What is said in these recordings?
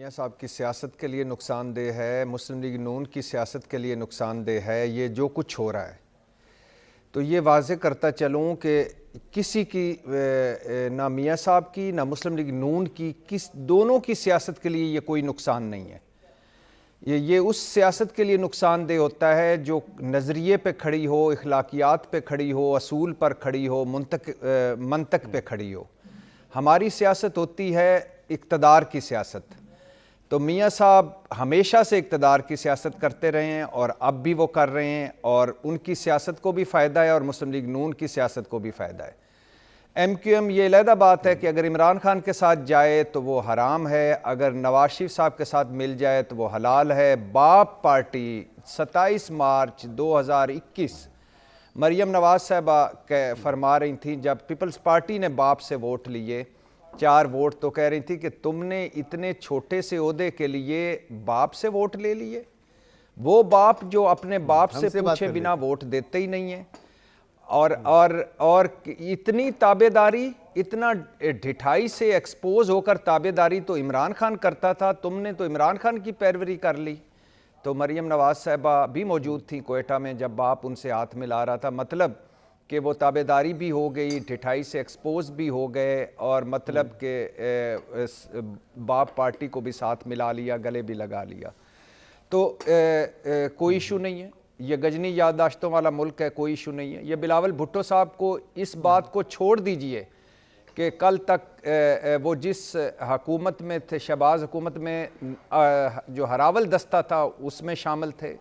میاں صاحب کی سیاست کے لیے نقصان دہ ہے، مسلم لیگ نون کی سیاست کے لیے نقصان دہ ہے یہ جو کچھ ہو رہا ہے، تو یہ واضح کرتا چلوں کہ کسی کی نہ میاں صاحب کی نہ مسلم لیگ نون کی دونوں کی سیاست کے لیے یہ کوئی نقصان نہیں ہے۔ یہ اس سیاست کے لیے نقصان دہ ہوتا ہے جو نظریے پہ کھڑی ہو، اخلاقیات پہ کھڑی ہو، اصول پر کھڑی ہو، منطق پہ کھڑی ہو۔ ہماری سیاست ہوتی ہے اقتدار کی سیاست، تو میاں صاحب ہمیشہ سے اقتدار کی سیاست کرتے رہے ہیں اور اب بھی وہ کر رہے ہیں، اور ان کی سیاست کو بھی فائدہ ہے اور مسلم لیگ نون کی سیاست کو بھی فائدہ ہے۔ ایم کیو ایم یہ علیحدہ بات ہے کہ اگر عمران خان کے ساتھ جائے تو وہ حرام ہے، اگر نواز شریف صاحب کے ساتھ مل جائے تو وہ حلال ہے۔ باپ پارٹی 27 مارچ 2021 مریم نواز صاحبہ فرما رہی تھیں، جب پیپلز پارٹی نے باپ سے ووٹ لیے 4 ووٹ، تو کہہ رہی تھی کہ تم نے اتنے چھوٹے سے عہدے کے لیے باپ سے ووٹ لے لیے۔ وہ باپ جو اپنے باپ سے پوچھے بنا ووٹ دیتے ہی نہیں ہیں، اور اتنی تابعداری، اتنا ڈھٹائی سے ایکسپوز ہو کر تابعداری تو عمران خان کرتا تھا، تم نے تو عمران خان کی پیروی کر لی۔ تو مریم نواز صاحبہ بھی موجود تھیں کوئٹہ میں جب باپ ان سے ہاتھ ملا رہا تھا، مطلب کہ وہ تابعداری بھی ہو گئی، ڈھٹائی سے ایکسپوز بھی ہو گئے، اور مطلب کہ باپ پارٹی کو بھی ساتھ ملا لیا، گلے بھی لگا لیا۔ تو کوئی ایشو نہیں ہے، یہ گجنی یادداشتوں والا ملک ہے، کوئی ایشو نہیں ہے۔ یہ بلاول بھٹو صاحب کو اس بات کو چھوڑ دیجئے کہ کل تک وہ جس حکومت میں تھے، شہباز حکومت میں جو ہراول دستہ تھا اس میں شامل تھے،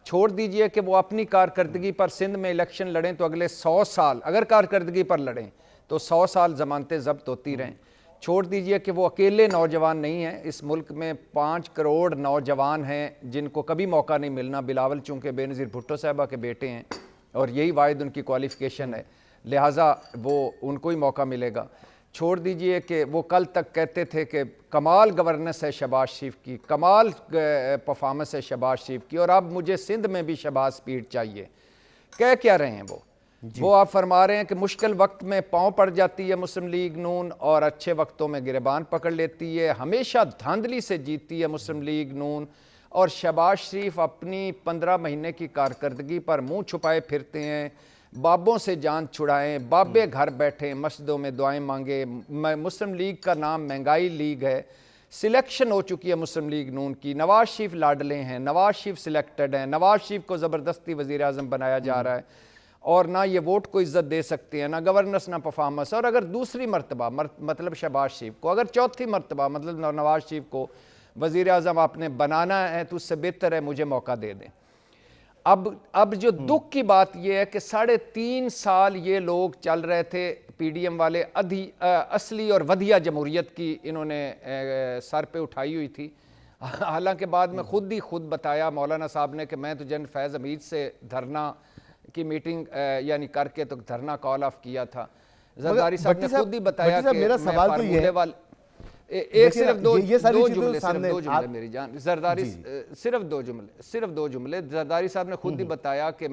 چھوڑ دیجئے کہ وہ اپنی کارکردگی پر سندھ میں الیکشن لڑیں تو اگلے 100 سال اگر کارکردگی پر لڑیں تو 100 سال ضمانتیں ضبط ہوتی رہیں۔ چھوڑ دیجئے کہ وہ اکیلے نوجوان نہیں ہیں، اس ملک میں 5 کروڑ نوجوان ہیں جن کو کبھی موقع نہیں ملنا۔ بلاول چونکہ بے نظیر بھٹو صاحبہ کے بیٹے ہیں اور یہی واحد ان کی کوالیفیکیشن ہے، لہٰذا وہ ان کو ہی موقع ملے گا۔ چھوڑ دیجئے کہ وہ کل تک کہتے تھے کہ کمال گورننس ہے شہباز شریف کی، کمال پرفارمنس ہے شہباز شریف کی، اور اب مجھے سندھ میں بھی شہباز سپیڈ چاہیے۔ کہہ کیا رہے ہیں وہ آپ فرما رہے ہیں کہ مشکل وقت میں پاؤں پڑ جاتی ہے مسلم لیگ نون اور اچھے وقتوں میں گریبان پکڑ لیتی ہے، ہمیشہ دھاندلی سے جیتی ہے مسلم لیگ نون، اور شہباز شریف اپنی 15 مہینے کی کارکردگی پر منہ چھپائے پھرتے ہیں، بابوں سے جان چھڑائیں، بابے گھر بیٹھیں، مسجدوں میں دعائیں مانگے۔ مسلم لیگ کا نام مہنگائی لیگ ہے، سلیکشن ہو چکی ہے مسلم لیگ نون کی، نواز شریف لاڈلے ہیں، نواز شریف سلیکٹڈ ہیں، نواز شریف کو زبردستی وزیر اعظم بنایا جا رہا ہے، اور نہ یہ ووٹ کو عزت دے سکتے ہیں، نہ گورننس نہ پرفارمنس، اور اگر دوسری مرتبہ مطلب شہباز شریف کو، اگر چوتھی مرتبہ مطلب نواز شریف کو وزیر اعظم آپ نے بنانا ہے تو اس سے بہتر ہے مجھے موقع دے دیں۔ اب جو دکھ کی بات یہ ہے کہ 3.5 سال یہ لوگ چل رہے تھے، پی ڈی ایم والے اصلی اور ودیہ جمہوریت کی انہوں نے سر پہ اٹھائی ہوئی تھی، حالانکہ بعد میں خود بتایا مولانا صاحب نے کہ میں تو جن فیض حمید سے دھرنا کی میٹنگ یعنی کر کے تو دھرنا کال آف کیا تھا۔ زرداری صاحب نے خود ہی بتایا کہ میں فارمولے والے ایک صرف دو جملے میری جان، زرداری صرف دو جملے زرداری صاحب نے خود ہی بتایا کہ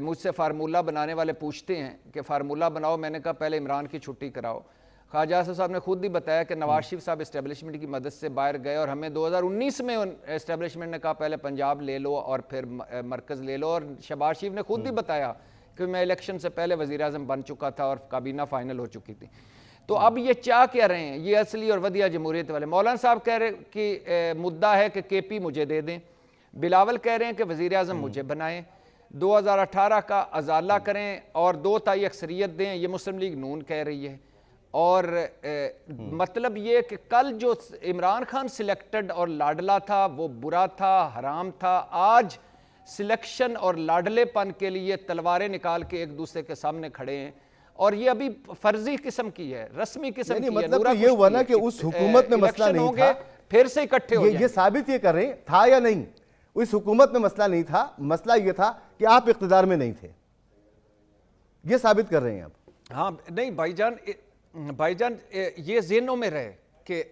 مجھ سے فارمولہ بنانے والے پوچھتے ہیں کہ فارمولہ بناؤ، میں نے کہا پہلے عمران کی چھٹی کراؤ۔ خواجہ صاحب نے خود ہی بتایا کہ نواز شریف صاحب اسٹیبلشمنٹ کی مدد سے باہر گئے اور ہمیں 2019 میں اسٹیبلشمنٹ نے کہا پہلے پنجاب لے لو اور پھر مرکز لے لو، اور شہباز شریف نے خود ہی بتایا کہ میں الیکشن سے پہلے وزیر اعظم بن چکا تھا اور کابینہ فائنل ہو چکی تھی۔ تو اب یہ چاہ کیا رہے ہیں یہ اصلی اور ودیہ جمہوریت والے؟ مولانا صاحب کہہ رہے کہ مدعا ہے کہ کے پی مجھے دے دیں، بلاول کہہ رہے ہیں کہ وزیر اعظم مجھے بنائیں، 2018 کا ازالہ کریں اور 2 تائی اکثریت دیں، یہ مسلم لیگ نون کہہ رہی ہے۔ اور مطلب یہ کہ کل جو عمران خان سلیکٹڈ اور لاڈلا تھا وہ برا تھا، حرام تھا، آج سلیکشن اور لاڈلے پن کے لیے تلواریں نکال کے ایک دوسرے کے سامنے کھڑے ہیں، اور یہ ابھی فرضی قسم کی ہے، رسمی قسم کی ہے۔ مطلب یہ ہوا نا کہ اس حکومت میں مسئلہ نہیں تھا، پھر سے اکٹھے ہو جائیں۔ یہ ثابت یہ کر رہے ہیں تھا یا نہیں، اس حکومت میں مسئلہ نہیں تھا، مسئلہ یہ تھا کہ آپ اقتدار میں نہیں تھے، یہ ثابت کر رہے ہیں آپ۔ ہاں نہیں بھائی جان یہ ذہنوں میں رہے کہ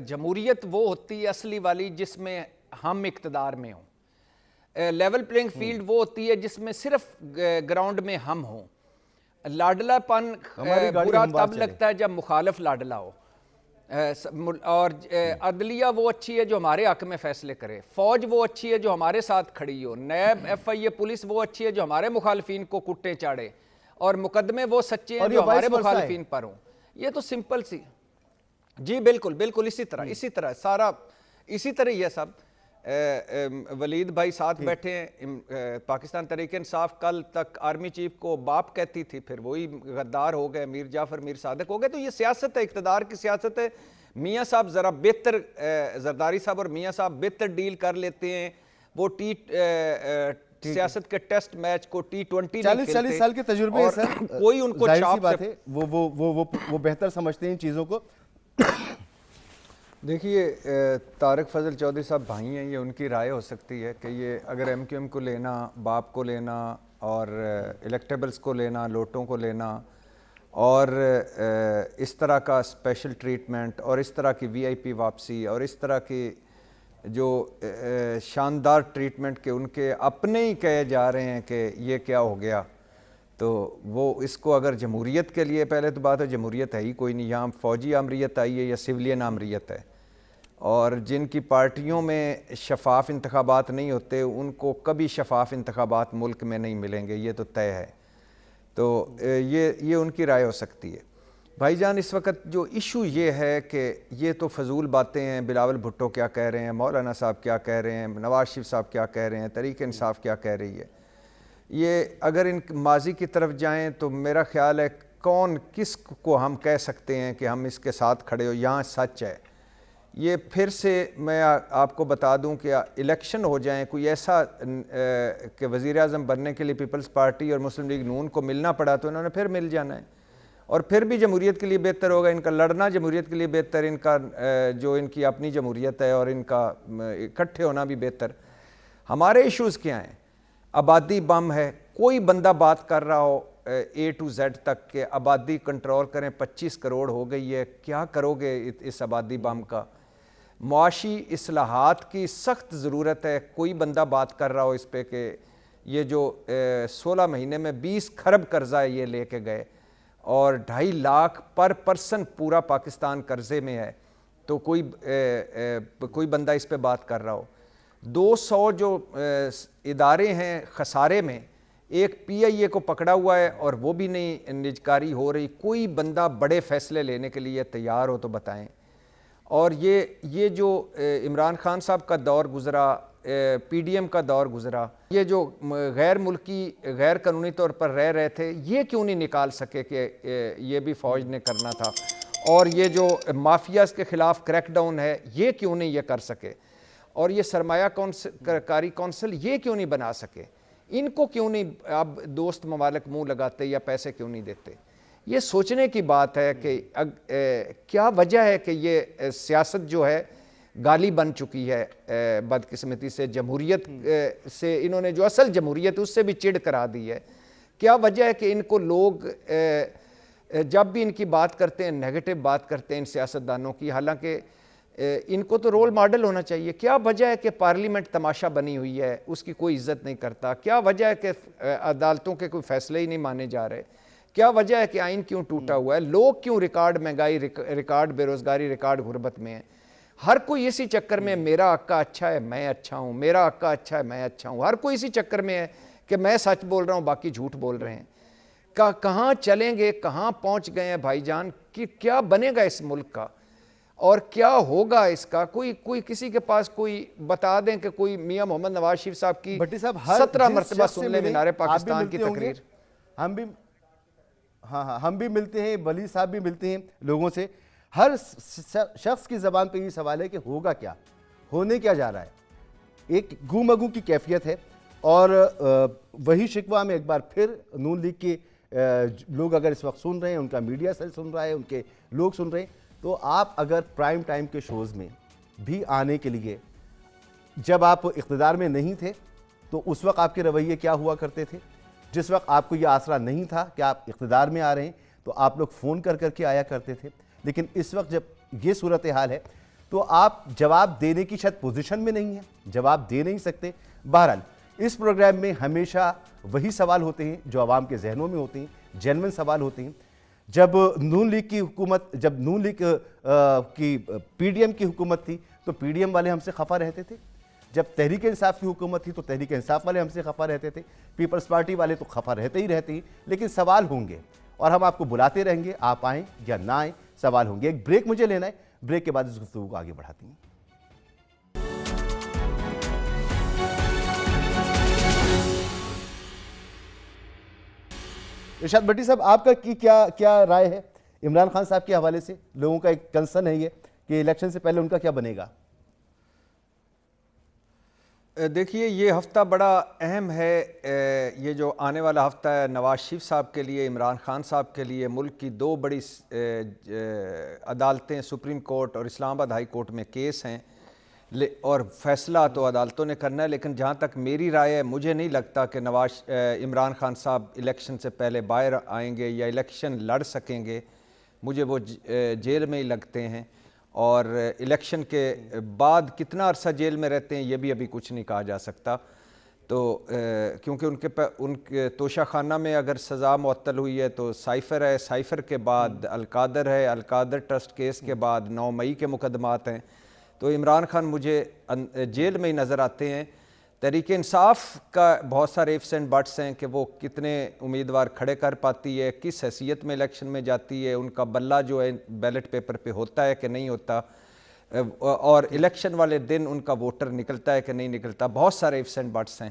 جمہوریت وہ ہوتی ہے اصلی والی جس میں ہم اقتدار میں ہوں، لیول پلینگ فیلڈ وہ ہوتی ہے جس میں صرف گراؤنڈ میں ہم ہوں۔ لاڈلا پن برا تب لگتا ہے جب مخالف لاڈلا ہو، اور عدلیہ وہ اچھی ہے جو ہمارے حق میں فیصلے کرے، فوج وہ اچھی ہے جو ہمارے ساتھ کھڑی ہو، نیب ایف آئی اے پولیس وہ اچھی ہے جو ہمارے مخالفین کو کٹے چاڑے، اور مقدمے وہ سچے ہیں جو ہمارے مخالفین پر ہوں. یہ تو سمپل سی. جی بالکل بالکل اسی طرح سارا اسی طرح ہی ہے سب. ولید بھائی ساتھ بیٹھے ہیں. پاکستان تحریک انصاف کل تک آرمی چیف کو باپ کہتی تھی، پھر وہی غدار ہو گئے، میر جعفر میر صادق ہو گئے. تو یہ سیاست ہے، اقتدار کی سیاست ہے. میاں صاحب ذرا بہتر، زرداری صاحب اور میاں صاحب بہتر ڈیل کر لیتے ہیں. وہ سیاست کے ٹیسٹ میچ کو T20 نہیں کھیلتے. 40 سال کے تجربے ہیں سر، کوئی ان کو چاپ بات ہے وہ بہتر سمجھتے ہیں ان چیزوں کو. دیکھیے طارق فضل چودھری صاحب بھائی ہیں، یہ ان کی رائے ہو سکتی ہے کہ یہ اگر ایم کیو ایم کو لینا، باپ کو لینا اور الیکٹیبلز کو لینا، لوٹوں کو لینا اور اس طرح کا اسپیشل ٹریٹمنٹ اور اس طرح کی وی آئی پی واپسی اور اس طرح کی جو شاندار ٹریٹمنٹ کے ان کے اپنے ہی کہے جا رہے ہیں کہ یہ کیا ہو گیا، تو وہ اس کو اگر جمہوریت کے لیے، پہلے تو بات ہے جمہوریت ہے ہی کوئی نہیں، یہاں فوجی آمریت آئی ہے یا سویلین آمریت ہے. اور جن کی پارٹیوں میں شفاف انتخابات نہیں ہوتے ان کو کبھی شفاف انتخابات ملک میں نہیں ملیں گے، یہ تو طے ہے. تو یہ ان کی رائے ہو سکتی ہے. بھائی جان اس وقت جو ایشو یہ ہے کہ یہ تو فضول باتیں ہیں، بلاول بھٹو کیا کہہ رہے ہیں، مولانا صاحب کیا کہہ رہے ہیں، نواز شریف صاحب کیا کہہ رہے ہیں، تحریک انصاف کیا کہہ رہی ہے. یہ اگر ان ماضی کی طرف جائیں تو میرا خیال ہے کس کو ہم کہہ سکتے ہیں کہ ہم اس کے ساتھ کھڑے ہو. یہاں سچ ہے. یہ پھر سے میں آپ کو بتا دوں کہ الیکشن ہو جائیں کوئی ایسا کہ وزیر اعظم بننے کے لیے پیپلز پارٹی اور مسلم لیگ نون کو ملنا پڑا تو انہوں نے پھر مل جانا ہے، اور پھر بھی جمہوریت کے لیے بہتر ہوگا. ان کا لڑنا جمہوریت کے لیے بہتر، ان کا جو ان کی اپنی جمہوریت ہے اور ان کا اکٹھے ہونا بھی بہتر. ہمارے ایشوز کیا ہیں؟ آبادی بم ہے. کوئی بندہ بات کر رہا ہو A to Z تک کہ آبادی کنٹرول کریں، 25 کروڑ ہو گئی ہے، کیا کرو گے اس آبادی بم کا؟ معاشی اصلاحات کی سخت ضرورت ہے. کوئی بندہ بات کر رہا ہو اس پہ کہ یہ جو 16 مہینے میں 20 کھرب قرضہ ہے یہ لے کے گئے اور 2.5 لاکھ پر پرسن پورا پاکستان قرضے میں ہے، تو کوئی بندہ اس پہ بات کر رہا ہو. 200 جو ادارے ہیں خسارے میں، ایک پی آئی اے کو پکڑا ہوا ہے اور وہ بھی نہیں نجکاری ہو رہی. کوئی بندہ بڑے فیصلے لینے کے لیے تیار ہو تو بتائیں. اور یہ جو عمران خان صاحب کا دور گزرا، پی ڈی ایم کا دور گزرا، یہ جو غیر ملکی غیر قانونی طور پر رہ رہے تھے، یہ کیوں نہیں نکال سکے کہ یہ بھی فوج نے کرنا تھا؟ اور یہ جو مافیاز کے خلاف کریک ڈاؤن ہے، یہ کیوں نہیں یہ کر سکے؟ اور یہ سرمایہ کاری کونسل یہ کیوں نہیں بنا سکے؟ ان کو کیوں نہیں اب دوست ممالک منہ لگاتے یا پیسے کیوں نہیں دیتے؟ یہ سوچنے کی بات ہے کہ کیا وجہ ہے کہ یہ سیاست جو ہے گالی بن چکی ہے بدقسمتی سے. جمہوریت سے انہوں نے جو اصل جمہوریت اس سے بھی چڑ کرا دی ہے. کیا وجہ ہے کہ ان کو لوگ جب بھی ان کی بات کرتے ہیں نیگیٹو بات کرتے ہیں ان سیاستدانوں کی، حالانکہ ان کو تو رول ماڈل ہونا چاہیے. کیا وجہ ہے کہ پارلیمنٹ تماشا بنی ہوئی ہے، اس کی کوئی عزت نہیں کرتا؟ کیا وجہ ہے کہ عدالتوں کے کوئی فیصلے ہی نہیں مانے جا رہے؟ کیا وجہ ہے کہ آئین کیوں ٹوٹا ہوا ہے؟ لوگ کیوں ریکارڈ مہنگائی، ریکارڈ بے روزگاری، ریکارڈ غربت میں ہیں؟ ہر کوئی اسی چکر میں میرا آقا اچھا ہے میں اچھا ہوں، میرا آقا اچھا ہے میں اچھا ہوں. ہر کوئی اسی چکر میں ہے کہ میں سچ بول رہا ہوں باقی جھوٹ بول رہے ہیں. کہاں چلیں گے، کہاں پہنچ گئے ہیں بھائی جان؟ کہ کیا بنے گا اس ملک کا اور کیا ہوگا اس کا؟ کوئی کسی کے پاس کوئی بتا دیں کہ کوئی میاں محمد نواز شریف صاحب کی 17 مرتبہ سن لیں مینار پاکستان کی تقریر. ہم بھی ملتے ہیں، ولی صاحب بھی ملتے ہیں لوگوں سے. ہر شخص کی زبان پہ یہ سوال ہے کہ ہوگا کیا، ہونے کیا جا رہا ہے. ایک گو مگو کی کیفیت ہے. اور وہی شکوہ میں ایک بار پھر نون لیگ کے لوگ اگر اس وقت سن رہے ہیں، ان کا میڈیا سیل سن رہا ہے، ان کے لوگ سن رہے ہیں، تو آپ اگر پرائم ٹائم کے شوز میں بھی آنے کے لیے، جب آپ اقتدار میں نہیں تھے تو اس وقت آپ کے رویے کیا ہوا کرتے تھے؟ جس وقت آپ کو یہ آسرا نہیں تھا کہ آپ اقتدار میں آ رہے ہیں تو آپ لوگ فون کر کے آیا کرتے تھے. لیکن اس وقت جب یہ صورتحال ہے تو آپ جواب دینے کی شاید پوزیشن میں نہیں ہیں، جواب دے نہیں سکتے. بہرحال اس پروگرام میں ہمیشہ وہی سوال ہوتے ہیں جو عوام کے ذہنوں میں ہوتے ہیں، جینوئن سوال ہوتے ہیں. جب نون لیگ کی حکومت، جب نون لیگ کی پی ڈی ایم کی حکومت تھی تو پی ڈی ایم والے ہم سے خفا رہتے تھے، جب تحریک انصاف کی حکومت تھی تو تحریک انصاف والے ہم سے خفا رہتے تھے، پیپلز پارٹی والے تو خفا رہتے ہی رہتے ہیں، لیکن سوال ہوں گے اور ہم آپ کو بلاتے رہیں گے، آپ آئیں یا نہ آئیں سوال ہوں گے۔ ایک بریک مجھے لینا ہے، بریک کے بعد اس گفتگو کو آگے بڑھاتے ہیں۔ ارشاد بھٹی صاحب، آپ کا کیا رائے ہے عمران خان صاحب کے حوالے سے؟ لوگوں کا ایک کنسرن ہے یہ کہ الیکشن سے پہلے ان کا کیا بنے گا؟ دیکھیے یہ ہفتہ بڑا اہم ہے، یہ جو آنے والا ہفتہ ہے نواز شریف صاحب کے لیے، عمران خان صاحب کے لیے۔ ملک کی دو بڑی عدالتیں، سپریم کورٹ اور اسلام آباد ہائی کورٹ میں کیس ہیں، اور فیصلہ تو عدالتوں نے کرنا ہے، لیکن جہاں تک میری رائے ہے مجھے نہیں لگتا کہ عمران خان صاحب الیکشن سے پہلے باہر آئیں گے یا الیکشن لڑ سکیں گے۔ مجھے وہ جیل میں ہی لگتے ہیں، اور الیکشن کے بعد کتنا عرصہ جیل میں رہتے ہیں یہ بھی ابھی کچھ نہیں کہا جا سکتا، تو کیونکہ ان کے توشہ خانہ میں اگر سزا معطل ہوئی ہے تو سائفر ہے، سائفر کے بعد القادر ہے، القادر ٹرسٹ کیس کے بعد 9 مئی کے مقدمات ہیں، تو عمران خان مجھے جیل میں ہی نظر آتے ہیں۔ تحریک انصاف کا بہت سارے ifs اینڈ بٹس ہیں کہ وہ کتنے امیدوار کھڑے کر پاتی ہے، کس حیثیت میں الیکشن میں جاتی ہے، ان کا بلہ جو ہے بیلٹ پیپر پہ ہوتا ہے کہ نہیں ہوتا، اور الیکشن والے دن ان کا ووٹر نکلتا ہے کہ نہیں نکلتا، بہت سارے ifs اینڈ بٹس ہیں۔